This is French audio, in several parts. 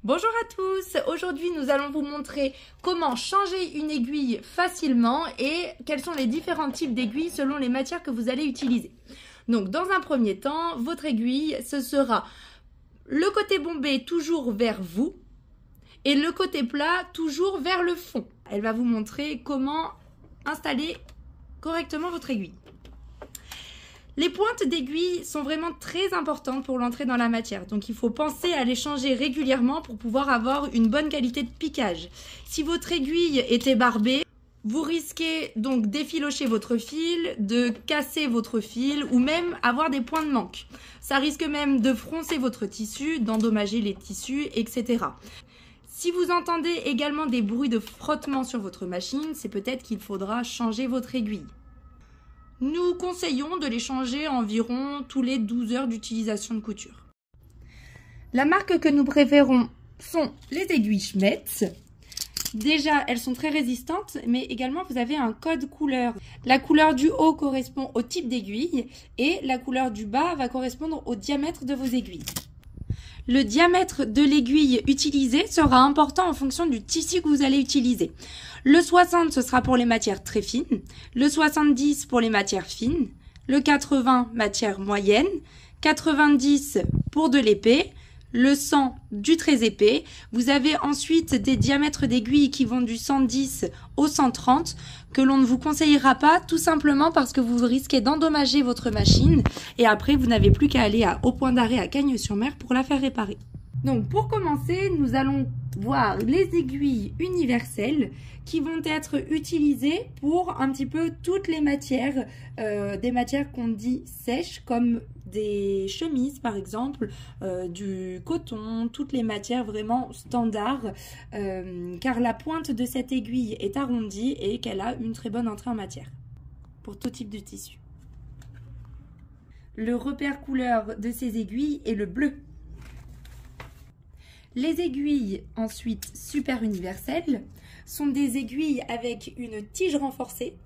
Bonjour à tous, aujourd'hui nous allons vous montrer comment changer une aiguille facilement et quels sont les différents types d'aiguilles selon les matières que vous allez utiliser. Donc dans un premier temps, votre aiguille, ce sera le côté bombé toujours vers vous et le côté plat toujours vers le fond. Elle va vous montrer comment installer correctement votre aiguille. Les pointes d'aiguille sont vraiment très importantes pour l'entrée dans la matière, donc il faut penser à les changer régulièrement pour pouvoir avoir une bonne qualité de piquage. Si votre aiguille était barbée, vous risquez donc d'effilocher votre fil, de casser votre fil ou même avoir des points de manque. Ça risque même de froncer votre tissu, d'endommager les tissus, etc. Si vous entendez également des bruits de frottement sur votre machine, c'est peut-être qu'il faudra changer votre aiguille. Nous conseillons de les changer environ tous les 12 heures d'utilisation de couture. La marque que nous préférons sont les aiguilles Schmetz. Déjà, elles sont très résistantes, mais également vous avez un code couleur. La couleur du haut correspond au type d'aiguille et la couleur du bas va correspondre au diamètre de vos aiguilles. Le diamètre de l'aiguille utilisée sera important en fonction du tissu que vous allez utiliser. Le 60, ce sera pour les matières très fines, le 70 pour les matières fines, le 80 matière moyenne, 90 pour de l'épais, le 100 du très épais. Vous avez ensuite des diamètres d'aiguilles qui vont du 110 au 130 que l'on ne vous conseillera pas tout simplement parce que vous risquez d'endommager votre machine et après vous n'avez plus qu'à aller au point d'arrêt à Cagnes-sur-Mer pour la faire réparer. Donc pour commencer, nous allons voir les aiguilles universelles qui vont être utilisées pour un petit peu toutes les matières, des matières qu'on dit sèches comme des chemises par exemple, du coton, toutes les matières vraiment standards, car la pointe de cette aiguille est arrondie et qu'elle a une très bonne entrée en matière pour tout type de tissu. Le repère couleur de ces aiguilles est le bleu. Les aiguilles ensuite super universelles sont des aiguilles avec une tige renforcée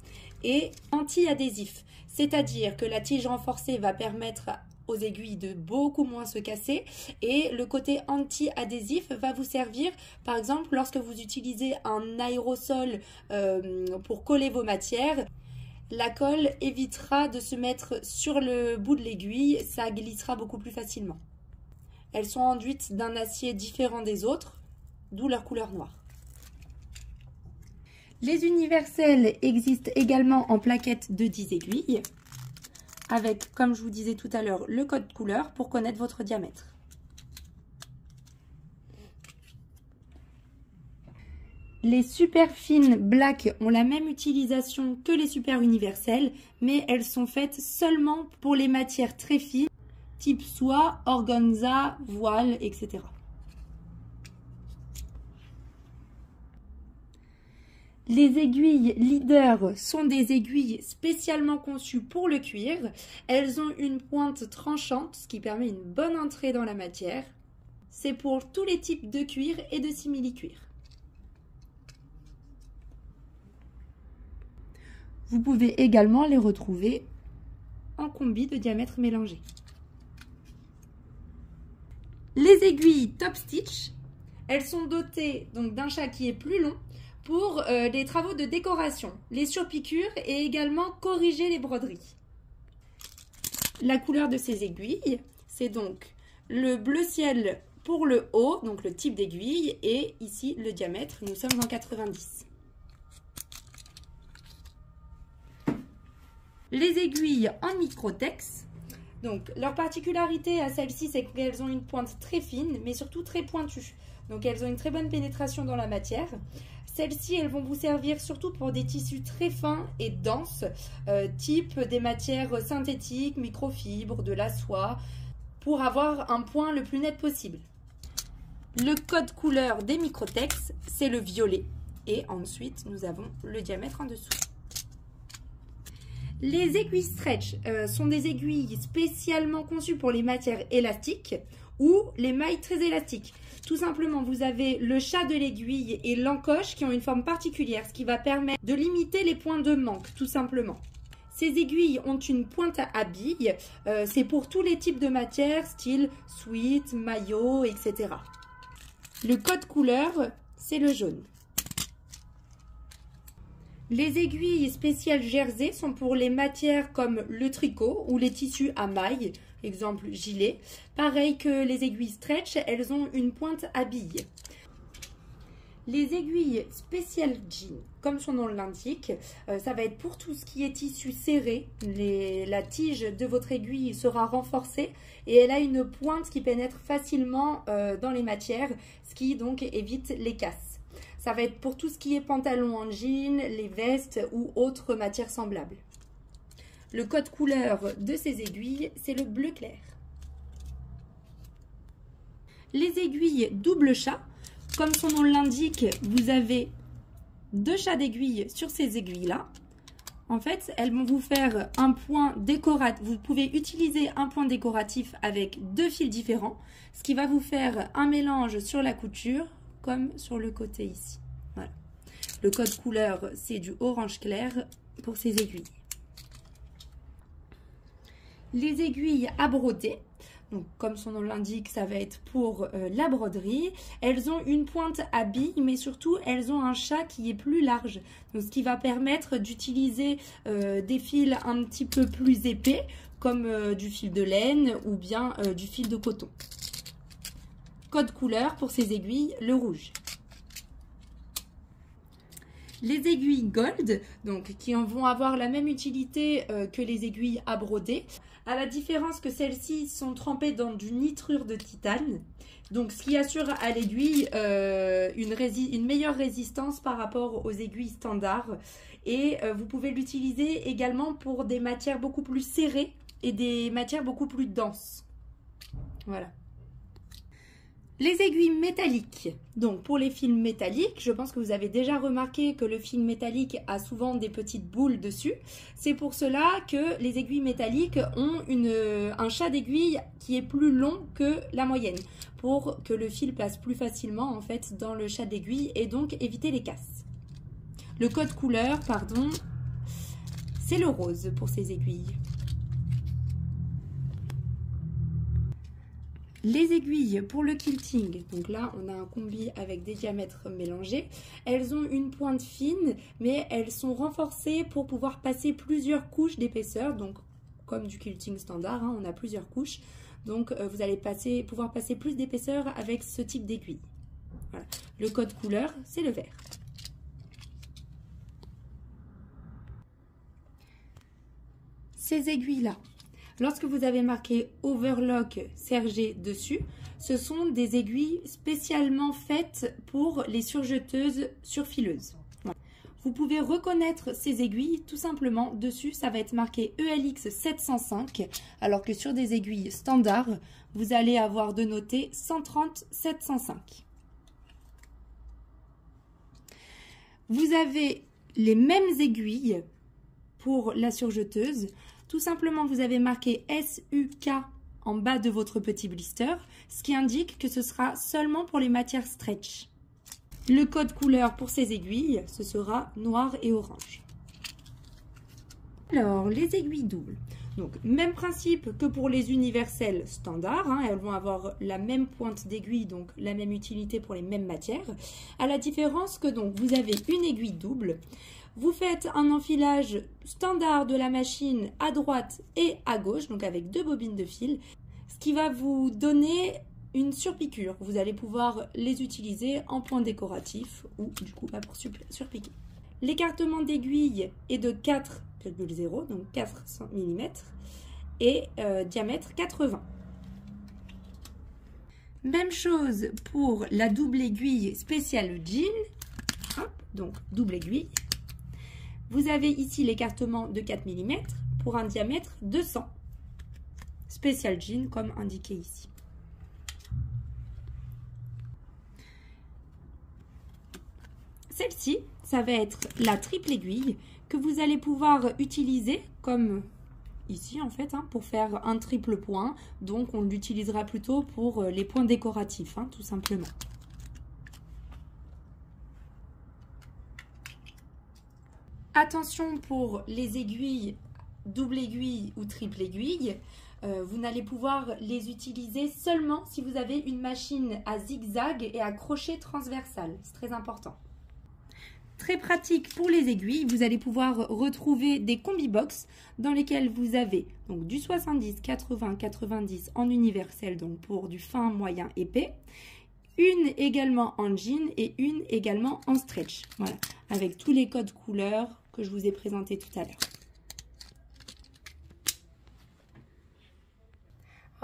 et anti-adhésif. C'est-à-dire que la tige renforcée va permettre aux aiguilles de beaucoup moins se casser et le côté anti-adhésif va vous servir par exemple lorsque vous utilisez un aérosol pour coller vos matières. La colle évitera de se mettre sur le bout de l'aiguille, ça glissera beaucoup plus facilement. Elles sont enduites d'un acier différent des autres, d'où leur couleur noire. Les universelles existent également en plaquettes de 10 aiguilles, avec, comme je vous disais tout à l'heure, le code couleur pour connaître votre diamètre. Les super fines black ont la même utilisation que les super universelles, mais elles sont faites seulement pour les matières très fines, type soie, organza, voile, etc. Les aiguilles leader sont des aiguilles spécialement conçues pour le cuir. Elles ont une pointe tranchante, ce qui permet une bonne entrée dans la matière. C'est pour tous les types de cuir et de simili-cuir. Vous pouvez également les retrouver en combi de diamètre mélangé. Les aiguilles Top Stitch, elles sont dotées d'un chat qui est plus long pour les travaux de décoration, les surpiqûres et également corriger les broderies. La couleur de ces aiguilles, c'est donc le bleu ciel pour le haut, donc le type d'aiguille, et ici le diamètre, nous sommes en 90. Les aiguilles en Microtex. Donc, leur particularité à celles-ci, c'est qu'elles ont une pointe très fine, mais surtout très pointue. Donc, elles ont une très bonne pénétration dans la matière. Celles-ci, elles vont vous servir surtout pour des tissus très fins et denses, type des matières synthétiques, microfibres, de la soie, pour avoir un point le plus net possible. Le code couleur des Microtex, c'est le violet. Et ensuite, nous avons le diamètre en dessous. Les aiguilles stretch sont des aiguilles spécialement conçues pour les matières élastiques ou les mailles très élastiques. Tout simplement, vous avez le chat de l'aiguille et l'encoche qui ont une forme particulière, ce qui va permettre de limiter les points de manque, tout simplement. Ces aiguilles ont une pointe à billes, c'est pour tous les types de matières, style sweat, maillot, etc. Le code couleur, c'est le jaune. Les aiguilles spéciales Jersey sont pour les matières comme le tricot ou les tissus à mailles, exemple gilet. Pareil que les aiguilles stretch, elles ont une pointe à billes. Les aiguilles spéciales jean, comme son nom l'indique, ça va être pour tout ce qui est tissu serré. La tige de votre aiguille sera renforcée et elle a une pointe qui pénètre facilement dans les matières, ce qui donc évite les casses. Ça va être pour tout ce qui est pantalon en jean, les vestes ou autres matières semblables. Le code couleur de ces aiguilles, c'est le bleu clair. Les aiguilles double chat, comme son nom l'indique, vous avez 2 chats d'aiguilles sur ces aiguilles-là. En fait, elles vont vous faire un point décoratif. Vous pouvez utiliser un point décoratif avec 2 fils différents, ce qui va vous faire un mélange sur la couture, comme sur le côté ici. Voilà. Le code couleur, c'est du orange clair pour ces aiguilles. Les aiguilles à broder, donc comme son nom l'indique, ça va être pour la broderie. Elles ont une pointe à billes, mais surtout elles ont un chat qui est plus large, donc ce qui va permettre d'utiliser des fils un petit peu plus épais, comme du fil de laine ou bien du fil de coton. Code couleur pour ces aiguilles, le rouge. Les aiguilles gold, donc qui vont avoir la même utilité que les aiguilles à broder, à la différence que celles-ci sont trempées dans du nitrure de titane, donc ce qui assure à l'aiguille une meilleure résistance par rapport aux aiguilles standards. Et vous pouvez l'utiliser également pour des matières beaucoup plus serrées et des matières beaucoup plus denses. Voilà. Les aiguilles métalliques. Donc pour les fils métalliques, je pense que vous avez déjà remarqué que le fil métallique a souvent des petites boules dessus. C'est pour cela que les aiguilles métalliques ont un chat d'aiguille qui est plus long que la moyenne, pour que le fil passe plus facilement en fait dans le chat d'aiguille et donc éviter les casses. Le code couleur, pardon, c'est le rose pour ces aiguilles. Les aiguilles pour le quilting, donc là on a un combi avec des diamètres mélangés, elles ont une pointe fine mais elles sont renforcées pour pouvoir passer plusieurs couches d'épaisseur, donc comme du quilting standard, hein, on a plusieurs couches, donc vous allez pouvoir passer plus d'épaisseur avec ce type d'aiguille. Voilà. Le code couleur, c'est le vert. Ces aiguilles-là, lorsque vous avez marqué Overlock Sergé dessus, ce sont des aiguilles spécialement faites pour les surjeteuses surfileuses. Voilà. Vous pouvez reconnaître ces aiguilles tout simplement. Dessus, ça va être marqué ELX 705, alors que sur des aiguilles standards, vous allez avoir de noté 130 705. Vous avez les mêmes aiguilles pour la surjeteuse. Tout simplement, vous avez marqué SUK en bas de votre petit blister, ce qui indique que ce sera seulement pour les matières stretch. Le code couleur pour ces aiguilles, ce sera noir et orange. Alors, les aiguilles doubles. Donc, même principe que pour les universelles standards, hein, elles vont avoir la même pointe d'aiguille, donc la même utilité pour les mêmes matières. À la différence que donc vous avez une aiguille double. Vous faites un enfilage standard de la machine à droite et à gauche, donc avec 2 bobines de fil, ce qui va vous donner une surpiqûre. Vous allez pouvoir les utiliser en point décoratif ou du coup pour surpiquer. L'écartement d'aiguille est de 4,0, donc 400 mm et diamètre 80. Même chose pour la double aiguille spéciale jean. Hop, donc double aiguille. Vous avez ici l'écartement de 4 mm pour un diamètre de 100. Spécial jean comme indiqué ici. Celle-ci, ça va être la triple aiguille que vous allez pouvoir utiliser comme ici en fait, hein, pour faire un triple point. Donc on l'utilisera plutôt pour les points décoratifs, hein, tout simplement. Attention pour les aiguilles, double aiguille ou triple aiguille. Vous n'allez pouvoir les utiliser seulement si vous avez une machine à zigzag et à crochet transversal. C'est très important. Très pratique pour les aiguilles, vous allez pouvoir retrouver des combi-box dans lesquels vous avez donc du 70, 80, 90 en universel, donc pour du fin, moyen, épais. Une également en jean et une également en stretch. Voilà, avec tous les codes couleurs que je vous ai présentés tout à l'heure.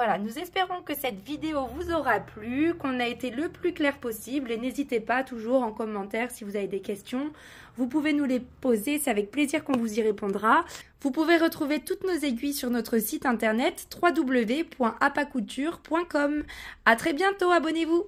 Voilà, nous espérons que cette vidéo vous aura plu, qu'on a été le plus clair possible et n'hésitez pas toujours en commentaire si vous avez des questions. Vous pouvez nous les poser, c'est avec plaisir qu'on vous y répondra. Vous pouvez retrouver toutes nos aiguilles sur notre site internet www.apacouture.com. À très bientôt, abonnez-vous!